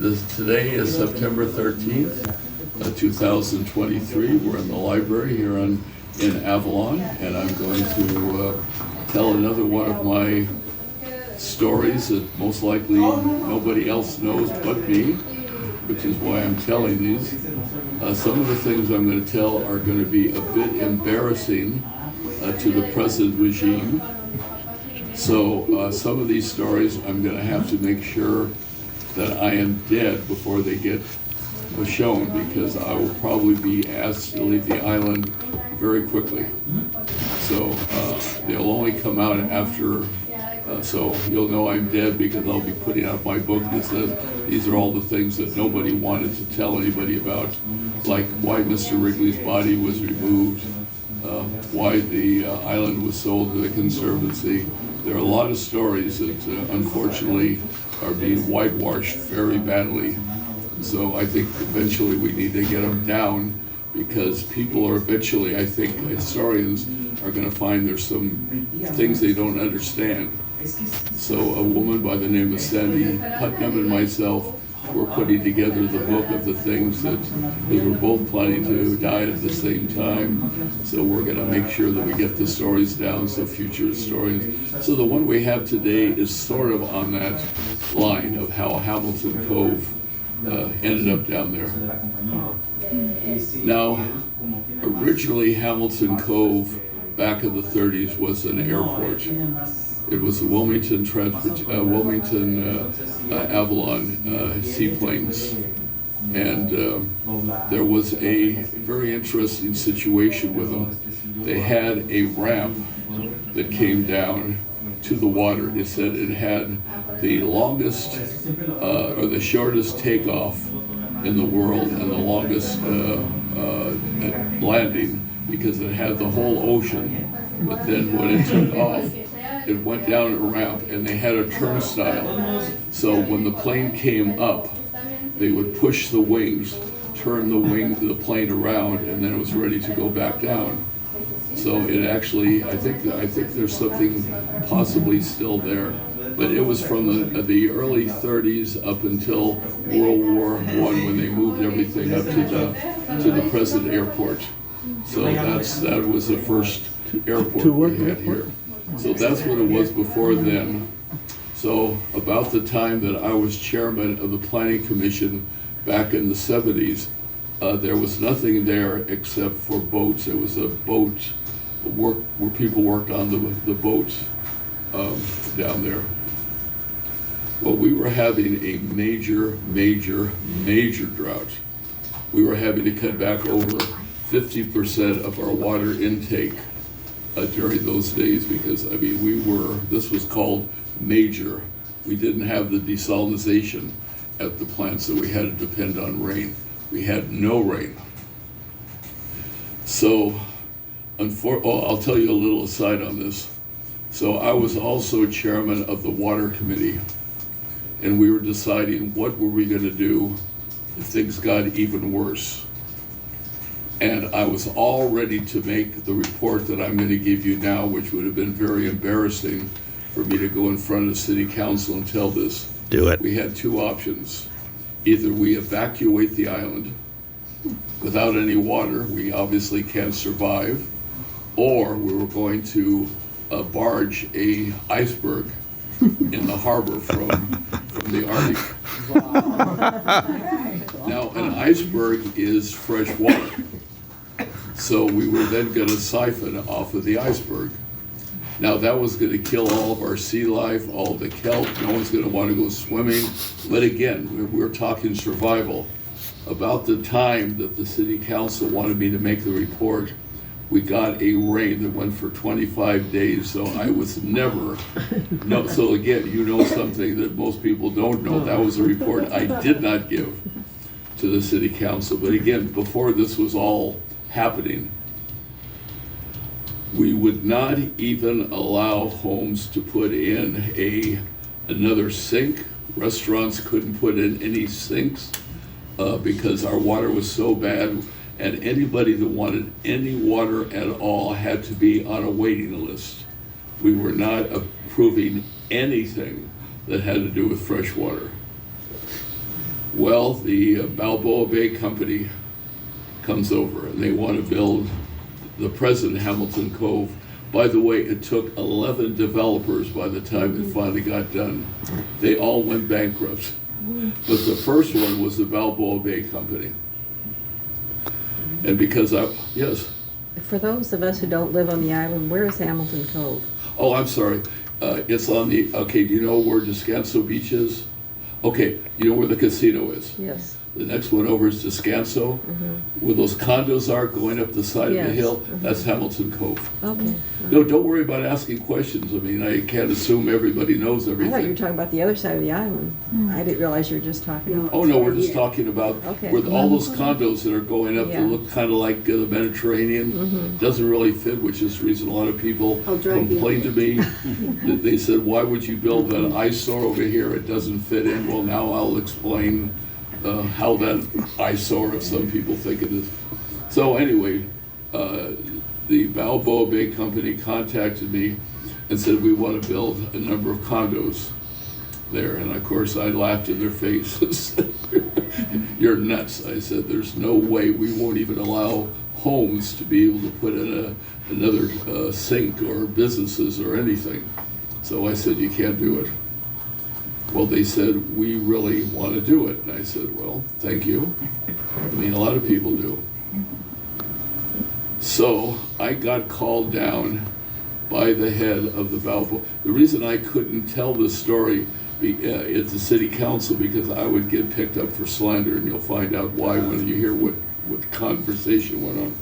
Today is September 13th, 2023. We're in the library here in Avalon, and I'm going to tell another one of my stories that most likely nobody else knows but me, which is why I'm telling these. Some of the things I'm going to tell are going to be a bit embarrassing to the present regime. So some of these stories I'm going to have to make sure that I am dead before they get shown, because I will probably be asked to leave the island very quickly. So they'll only come out after, so you'll know I'm dead because I'll be putting out my book that says these are all the things that nobody wanted to tell anybody about, like why Mr. Wrigley's body was removed, why the island was sold to the Conservancy. There are a lot of stories that unfortunately are being whitewashed very badly. So I think eventually we need to get them down, because people are eventually, I think historians are going to find there's some things they don't understand. So a woman by the name of Sandy Putnam and myself were putting together the book of the things that we were both planning to die at the same time. So we're going to make sure that we get the stories down so future historians. So the one we have today is sort of on that line of how Hamilton Cove ended up down there. Now, originally Hamilton Cove back in the 30s was an airport. It was the Wilmington Avalon seaplanes, and there was a very interesting situation with them. They had a ramp that came down to the water. It said it had the longest or the shortest takeoff in the world and the longest landing, because it had the whole ocean. But then when it took off, it went down a ramp, and they had a turnstile. So when the plane came up, they would push the wings, turn the plane around, and then it was ready to go back down. So it actually, I think there's something possibly still there. But it was from the early 30s up until World War I, when they moved everything up to the present airport. So that was the first airport we had here. So that's what it was before then. So about the time that I was chairman of the Planning Commission back in the 70s, there was nothing there except for boats. There was a boat where people worked on the boats down there. Well, we were having a major drought. We were having to cut back over 50% of our water intake during those days, because this was called major. We didn't have the desalination at the plant, so we had to depend on rain. We had no rain. So, I'll tell you a little aside on this. So I was also chairman of the water committee, and we were deciding what were we going to do if things got even worse. And I was all ready to make the report that I'm going to give you now, which would have been very embarrassing for me to go in front of city council and tell this. Do it. We had two options. Either we evacuate the island without any water, we obviously can't survive, or we were going to barge a iceberg in the harbor from the Arctic. Now, an iceberg is fresh water. So we were then going to siphon off of the iceberg. Now that was going to kill all of our sea life, all of the kelp. No one's going to want to go swimming. But again, we're talking survival. About the time that the city council wanted me to make the report, we got a rain that went for 25 days. So I was never, no. So again, you know something that most people don't know. That was a report I did not give to the city council. But again, before this was all happening, we would not even allow homes to put in another sink. Restaurants couldn't put in any sinks because our water was so bad, and anybody that wanted any water at all had to be on a waiting list. We were not approving anything that had to do with fresh water. Well, the Balboa Bay Company comes over and they want to build the present Hamilton Cove. By the way, it took 11 developers by the time it finally got done. They all went bankrupt. But the first one was the Balboa Bay Company. And because yes? For those of us who don't live on the island, where is Hamilton Cove? Oh, I'm sorry. It's on the, okay, do you know where Descanso Beach is? Okay, you know where the casino is? Yes. The next one over is Descanso, where those condos are going up the side of the hill. That's Hamilton Cove. Okay. No, don't worry about asking questions. I mean, I can't assume everybody knows I thought you were everything. talking about the other side of the island. I didn't realize you were just talking about. Oh, no, we're just talking about Okay. where all those condos that are going up that Yeah. look kind of like the Mediterranean. Doesn't really fit, which is the reason a lot of people complain to me. They said, why would you build an eyesore over here? It doesn't fit in. Well, now I'll explain how that eyesore, if some people think it is. So anyway, the Balboa Bay Company contacted me and said, we want to build a number of condos there. And of course, I laughed in their faces. You're nuts. I said, there's no way we won't even allow homes to be able to put in another sink or businesses or anything. So I said, you can't do it. Well, they said, we really want to do it. And I said, well, thank you. I mean, a lot of people do. So I got called down by the head of the Balboa. The reason I couldn't tell this story at the city council, because I would get picked up for slander, and you'll find out why when you hear what conversation went on.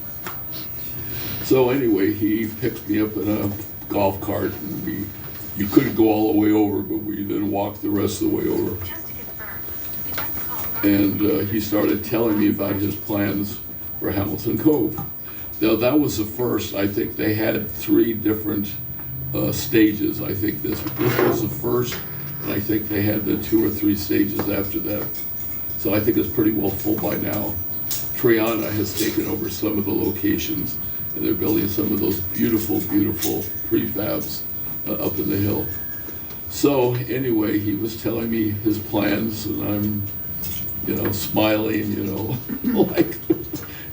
So anyway, he picked me up in a golf cart, and you couldn't go all the way over, but we then walked the rest of the way over. And he started telling me about his plans for Hamilton Cove. Now that was the first. I think they had 3 different stages. I think this was the first, and I think they had the 2 or 3 stages after that. So I think it's pretty well full by now. Triana has taken over some of the locations, and they're building some of those beautiful, beautiful prefabs up in the hill. So anyway, he was telling me his plans, and I'm, smiling, like,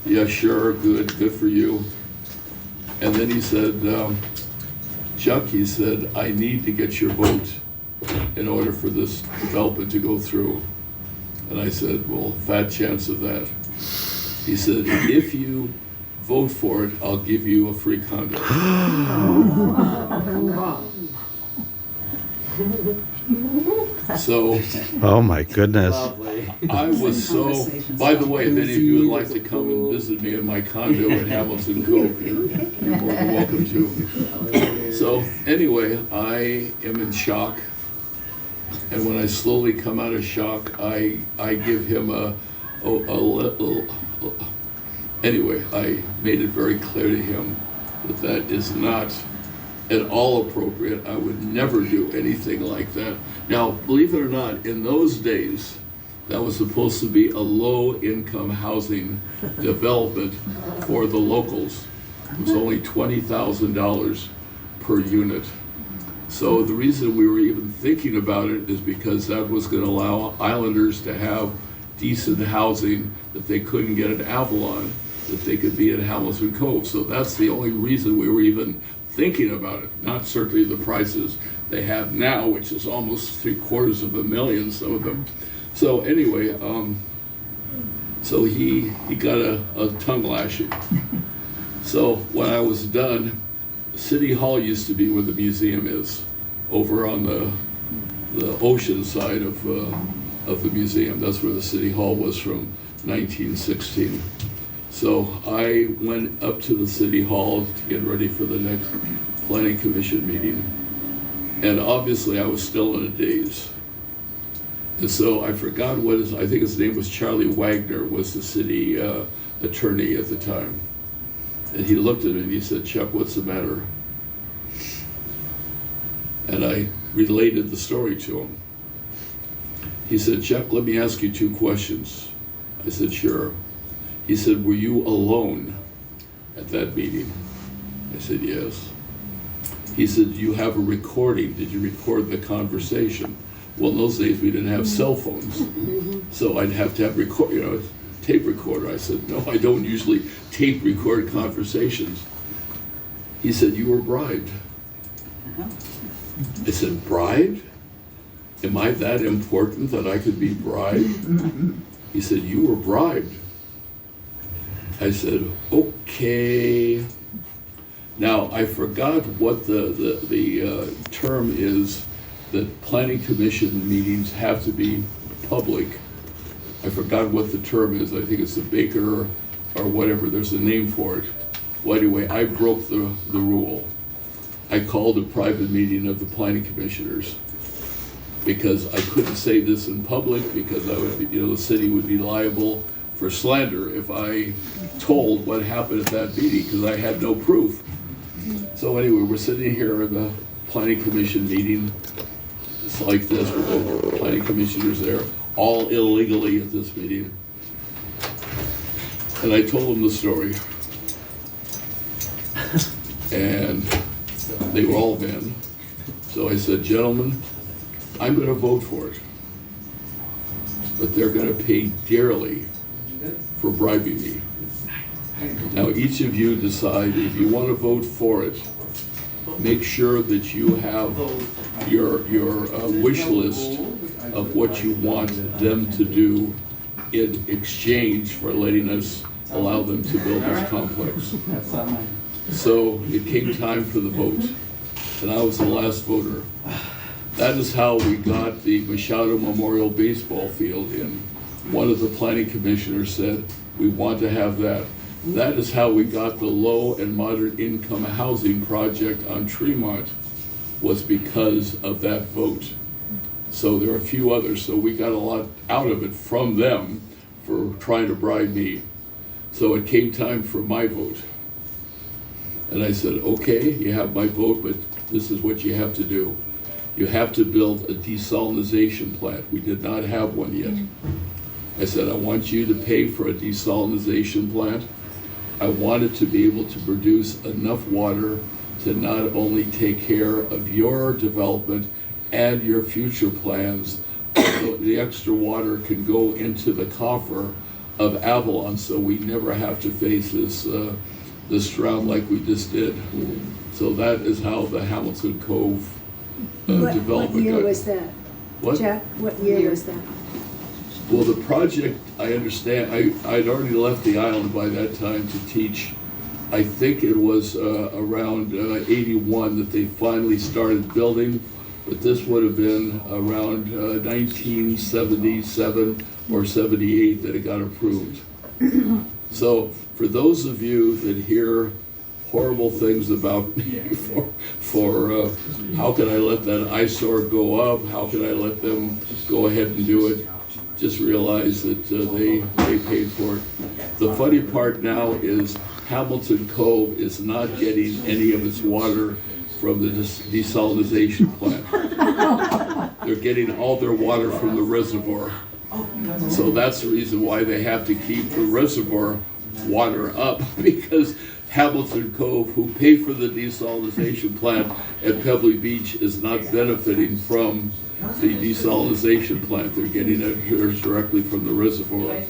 yeah, sure, good for you. And then he said, Chuck, he said, I need to get your vote in order for this development to go through. And I said, well, fat chance of that. He said, if you vote for it, I'll give you a free condo. So, oh my goodness. I was so, by the way, if any of you would like to come and visit me in my condo in Hamilton Cove, you're more than welcome to. So anyway, I am in shock. And when I slowly come out of shock, I give him anyway, I made it very clear to him that is not at all appropriate. I would never do anything like that. Now, believe it or not, in those days, that was supposed to be a low-income housing development for the locals. It was only $20,000 per unit. So the reason we were even thinking about it is because that was going to allow islanders to have decent housing that they couldn't get at Avalon, that they could be at Hamilton Cove. So that's the only reason we were even thinking about it, not certainly the prices they have now, which is almost $750,000, some of them. So anyway, so he got a tongue lashing. So when I was done, City Hall used to be where the museum is, over on the ocean side of the museum. That's where the City Hall was from 1916. So I went up to the City Hall to get ready for the next Planning Commission meeting. And obviously I was still in a daze. And so I forgot I think his name was Charlie Wagner, was the city attorney at the time. And he looked at me and he said, Chuck, what's the matter? And I related the story to him. He said, Chuck, let me ask you 2 questions. I said, sure. He said, were you alone at that meeting? I said, yes. He said, do you have a recording? Did you record the conversation? Well, in those days, we didn't have cell phones. So I'd have to have tape recorder. I said, no, I don't usually tape record conversations. He said, you were bribed. I said, bribed? Am I that important that I could be bribed? He said, you were bribed. I said, okay. Now, I forgot what the term is that planning commission meetings have to be public. I forgot what the term is. I think it's the Baker or whatever. There's a name for it. Well, anyway, I broke the rule. I called a private meeting of the planning commissioners because I couldn't say this in public because I would be, the city would be liable for slander if I told what happened at that meeting because I had no proof. So anyway, we're sitting here in the planning commission meeting. It's like this with the planning commissioners there, all illegally at this meeting. And I told them the story. And they were all men. So I said, gentlemen, I'm going to vote for it. But they're going to pay dearly for bribing me. Now each of you decide if you want to vote for it, make sure that you have your wish list of what you want them to do in exchange for letting us allow them to build this complex. So it came time for the vote, and I was the last voter. That is how we got the Machado Memorial Baseball Field in. One of the planning commissioners said, we want to have that. That is how we got the low and moderate income housing project on Tremont, was because of that vote. So there are a few others, so we got a lot out of it from them for trying to bribe me. So it came time for my vote. And I said, okay, you have my vote, but this is what you have to do. You have to build a desalinization plant. We did not have one yet. I said, I want you to pay for a desalinization plant. I wanted to be able to produce enough water to not only take care of your development and your future plans, but the extra water can go into the coffer of Avalon, so we never have to face this drought like we just did. So that is how the Hamilton Cove development got. What year was that? What? Jack, what year was that? Well, the project, I understand, I'd already left the island by that time to teach. I think it was around 81 that they finally started building, but this would have been around 1977 or 78 that it got approved. So for those of you that hear horrible things about me for how can I let that eyesore go up, how can I let them go ahead and do it, just realize that they paid for it. The funny part now is Hamilton Cove is not getting any of its water from the desalinization plant. They're getting all their water from the reservoir. So that's the reason why they have to keep the reservoir water up, because Hamilton Cove, who paid for the desalinization plant at Pebbly Beach, is not benefiting from the desalinization plant. They're getting it directly from the reservoir.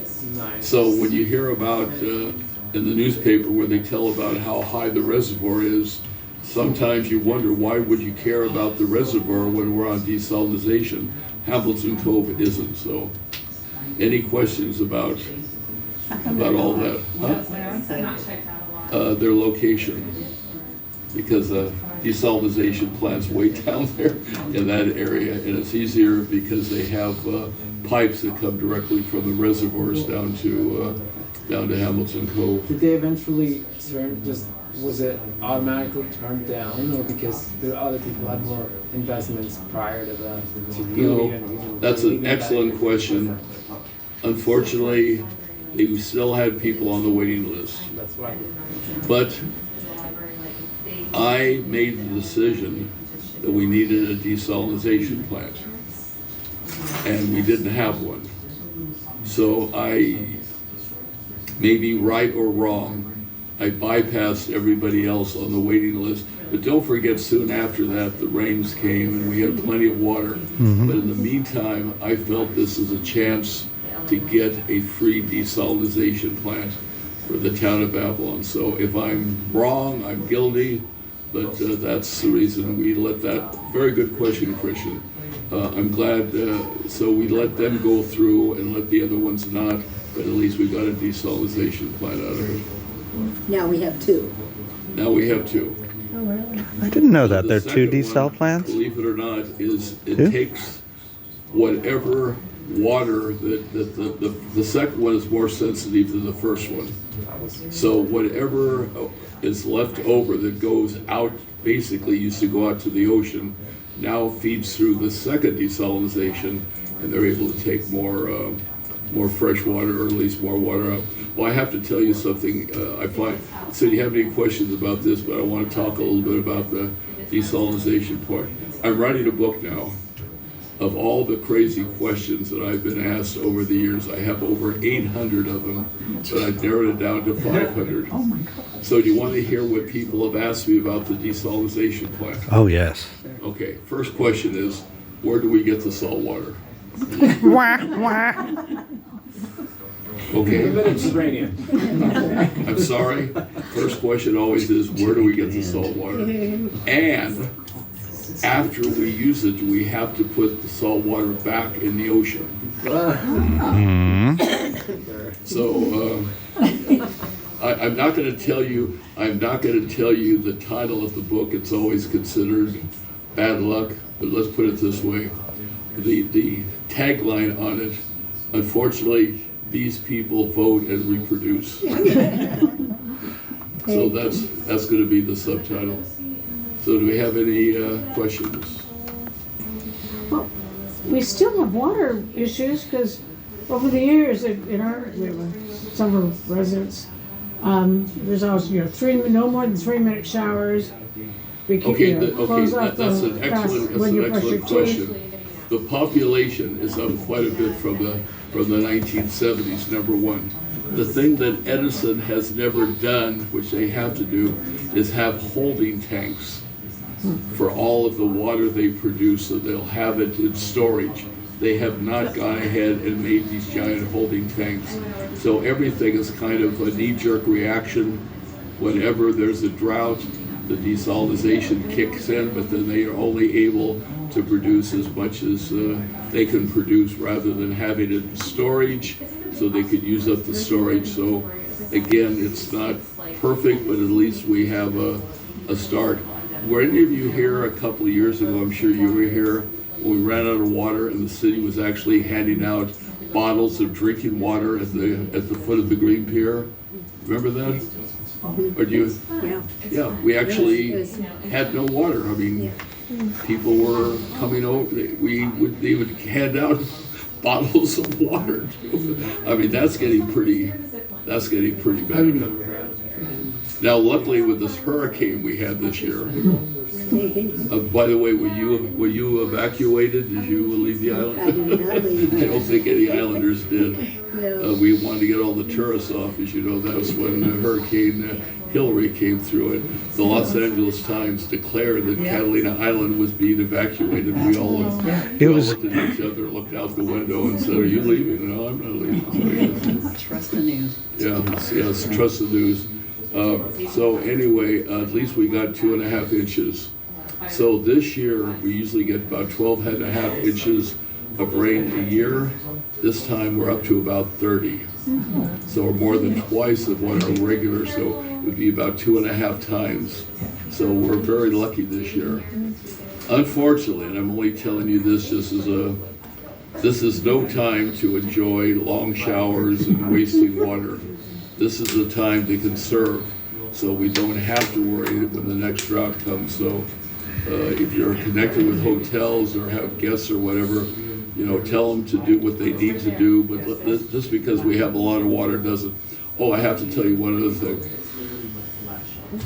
So when you hear about in the newspaper where they tell about how high the reservoir is, sometimes you wonder, why would you care about the reservoir when we're on desalinization? Hamilton Cove isn't. So any questions about all that? Huh? Their location, because the desalinization plant's way down there in that area, and it's easier because they have pipes that come directly from the reservoirs down to Hamilton Cove. Did they eventually turn, was it automatically turned down, or because the other people had more investments prior to the That's an excellent question. Unfortunately, they still had people on the waiting list. That's right. But I made the decision that we needed a desalinization plant, and we didn't have one. So I, maybe right or wrong, I bypassed everybody else on the waiting list But don't forget, soon after that, the rains came and we had plenty of water. But in the meantime, I felt this is a chance to get a free desalinization plant for the town of Avalon. So if I'm wrong, I'm guilty, but that's the reason we let that. Very good question, Christian. I'm glad, so we let them go through and let the other ones not, but at least we got a desalinization plant out of it. Now we have two. Now we have two. Oh, really? I didn't know that. The There are two second desal one, plants? believe it or not, is it Two? takes whatever water that the second one is more sensitive than the first one. So whatever is left over that goes out, basically used to go out to the ocean, now feeds through the second desalinization, and they're able to take more fresh water, or at least more water out. Well, I have to tell you something. I find, so you have any questions about this, but I want to talk a little bit about the desalinization part. I'm writing a book now of all the crazy questions that I've been asked over the years. I have over 800 of them, but I've narrowed it down to 500. So do you want to hear what people have asked me about the desalinization plant? Oh, yes. Okay, first question is, where do we get the salt water? Okay, Mediterranean. I'm sorry. First question always is, where do we get the salt water? And after we use it, do we have to put the salt water back in the ocean? So I'm not going to tell you. I'm not going to tell you the title of the book. It's always considered bad luck. But let's put it this way: the tagline on it. Unfortunately, these people vote and reproduce. So that's going to be the subtitle. So do we have any questions? Well, we still have water issues because over the years in our several residents, there's always no more than 3-minute showers. We keep close off That's an the excellent, when you brush your question. teeth. The population is up quite a bit from the 1970s. Number one, the thing that Edison has never done, which they have to do, is have holding tanks for all of the water they produce, so they'll have it in storage. They have not gone ahead and made these giant holding tanks. So everything is kind of a knee-jerk reaction. Whenever there's a drought, the desalinization kicks in, but then they are only able to produce as much as they can produce rather than having it in storage, so they could use up the storage. So again, it's not perfect, but at least we have a start. Were any of you here a couple of years ago? I'm sure you were here when we ran out of water and the city was actually handing out bottles of drinking water at the foot of the Green Pier. Remember that? Or do you? Yeah. Yeah, we actually It was- had no water. I mean, people were coming over. They would hand out bottles of water. I mean, that's getting pretty I bad. remember that. Now, luckily, with this hurricane we had this year. By the way, were you evacuated? Did you leave the island? I did not leave. I don't think any islanders did. No. We wanted to get all the tourists off. As you know, that was when Hurricane Hillary came through it. The Los Angeles Times declared that Catalina Island was being evacuated. We all looked at each other, looked out the window, and said, "Are you leaving?" "No, I'm not leaving." Trust the news. Yes, trust the news. So anyway, at least we got 2.5 inches. So this year, we usually get about 12.5 inches of rain a year. This time, we're up to about 30. So we're more than twice of what our regular, so it would be about 2.5 times. So we're very lucky this year. Unfortunately, and I'm only telling you this just as this is no time to enjoy long showers and wasting water. This is the time to conserve, so we don't have to worry when the next drought comes. So if you're connected with hotels or have guests or whatever, tell them to do what they need to do. But just because we have a lot of water doesn't. Oh, I have to tell you one other thing.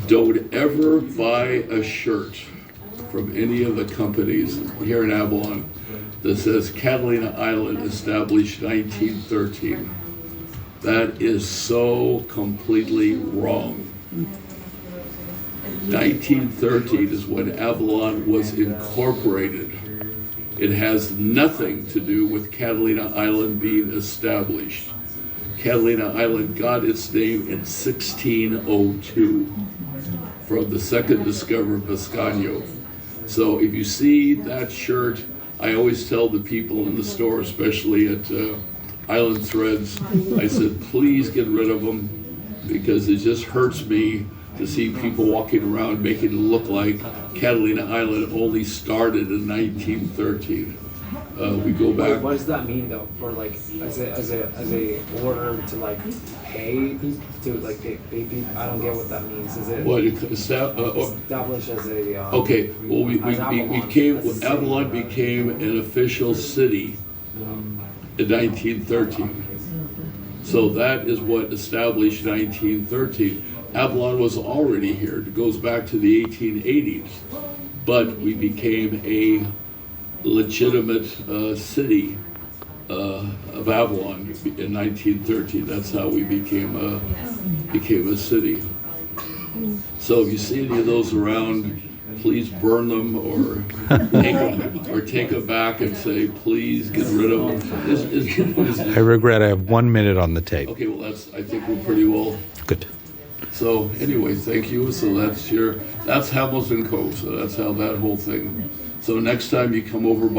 Don't ever buy a shirt from any of the companies here in Avalon that says Catalina Island established 1913. That is so completely wrong. 1913 is when Avalon was incorporated. It has nothing to do with Catalina Island being established. Catalina Island got its name in 1602 from the second discoverer Vizcaino. So if you see that shirt, I always tell the people in the store, especially at Island Threads, I said, please get rid of them, because it just hurts me to see people walking around making it look like Catalina Island only started in 1913. We go back. What does that mean though? For like, as a order to like pay people to like pay people? I don't get what that means. Is it What established as a? Okay, well, we Avalon became an official city in 1913. So that is what established 1913. Avalon was already here. It goes back to the 1880s, but we became a legitimate city of Avalon in 1913. That's how we became a city. So if you see any of those around, please burn them or take them back and say, please get rid of them. I regret I have 1 minute on the tape. Okay, well I think we're pretty well. Good. So anyway, thank you. So that's Hamilton Cove. So that's how that whole thing. So next time you come over by